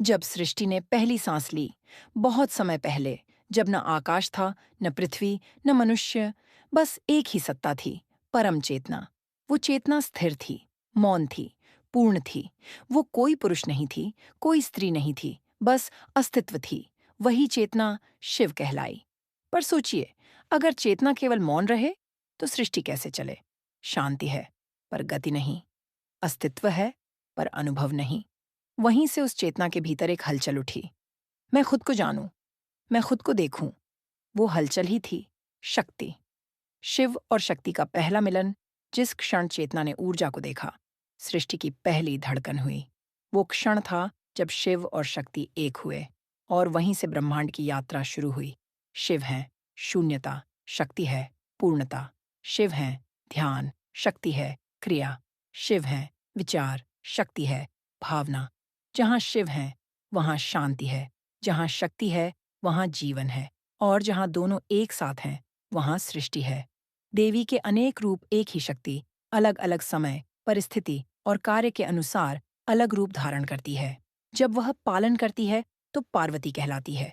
जब सृष्टि ने पहली सांस ली, बहुत समय पहले, जब न आकाश था, न पृथ्वी, न मनुष्य, बस एक ही सत्ता थी, परम चेतना। वो चेतना स्थिर थी, मौन थी, पूर्ण थी। वो कोई पुरुष नहीं थी, कोई स्त्री नहीं थी, बस अस्तित्व थी। वही चेतना शिव कहलाई। पर सोचिए, अगर चेतना केवल मौन रहे, तो सृष्टि कैसे चले? शांति है, पर गति नहीं। अस्तित्व है, पर अनुभव नहीं। वहीं से उस चेतना के भीतर एक हलचल उठी। मैं खुद को जानूं, मैं खुद को देखूं। वो हलचल ही थी शक्ति। शिव और शक्ति का पहला मिलन। जिस क्षण चेतना ने ऊर्जा को देखा, सृष्टि की पहली धड़कन हुई। वो क्षण था जब शिव और शक्ति एक हुए, और वहीं से ब्रह्मांड की यात्रा शुरू हुई। शिव है शून्यता, शक्ति है पूर्णता। शिव है ध्यान, शक्ति है क्रिया। शिव है विचार, शक्ति है भावना। जहाँ शिव है, वहाँ शांति है। जहाँ शक्ति है, वहाँ जीवन है। और जहाँ दोनों एक साथ हैं, वहाँ सृष्टि है। देवी के अनेक रूप, एक ही शक्ति अलग अलग समय, परिस्थिति और कार्य के अनुसार अलग रूप धारण करती है। जब वह पालन करती है तो पार्वती कहलाती है।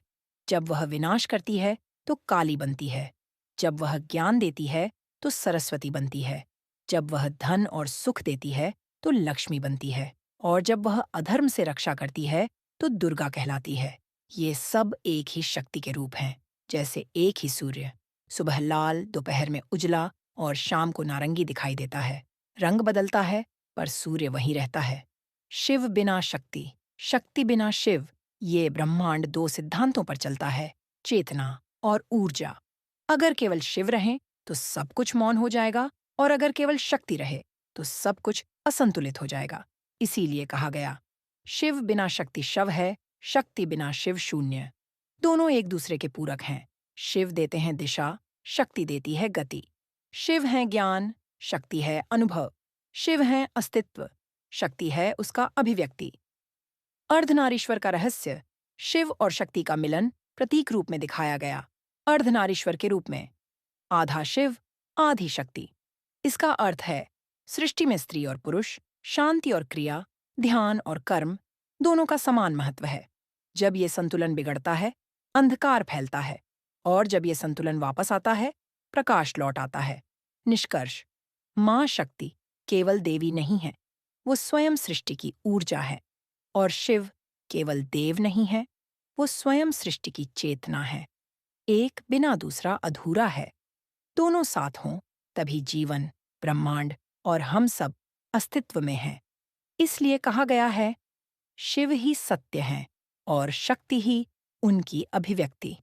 जब वह विनाश करती है तो काली बनती है। जब वह ज्ञान देती है तो सरस्वती बनती है। जब वह धन और सुख देती है तो लक्ष्मी बनती है। और जब वह अधर्म से रक्षा करती है तो दुर्गा कहलाती है। ये सब एक ही शक्ति के रूप हैं, जैसे एक ही सूर्य सुबह लाल, दोपहर में उजला और शाम को नारंगी दिखाई देता है। रंग बदलता है, पर सूर्य वहीं रहता है। शिव बिना शक्ति, शक्ति बिना शिव, ये ब्रह्मांड दो सिद्धांतों पर चलता है, चेतना और ऊर्जा। अगर केवल शिव रहे तो सब कुछ मौन हो जाएगा, और अगर केवल शक्ति रहे तो सब कुछ असंतुलित हो जाएगा। इसीलिए कहा गया, शिव बिना शक्ति शव है, शक्ति बिना शिव शून्य। दोनों एक दूसरे के पूरक हैं। शिव देते हैं दिशा, शक्ति देती है गति। शिव है ज्ञान, शक्ति है अनुभव। शिव है अस्तित्व, शक्ति है उसका अभिव्यक्ति। अर्धनारीश्वर का रहस्य शिव और शक्ति का मिलन प्रतीक रूप में दिखाया गया। अर्धनारीश्वर के रूप में आधा शिव, आधी शक्ति। इसका अर्थ है सृष्टि में स्त्री और पुरुष, शांति और क्रिया, ध्यान और कर्म, दोनों का समान महत्व है। जब ये संतुलन बिगड़ता है, अंधकार फैलता है, और जब ये संतुलन वापस आता है, प्रकाश लौट आता है। निष्कर्ष, माँ शक्ति केवल देवी नहीं है, वो स्वयं सृष्टि की ऊर्जा है। और शिव केवल देव नहीं है, वो स्वयं सृष्टि की चेतना है। एक बिना दूसरा अधूरा है। दोनों साथ हों, तभी जीवन, ब्रह्मांड और हम सब अस्तित्व में हैं। इसलिए कहा गया है, शिव ही सत्य हैं और शक्ति ही उनकी अभिव्यक्ति।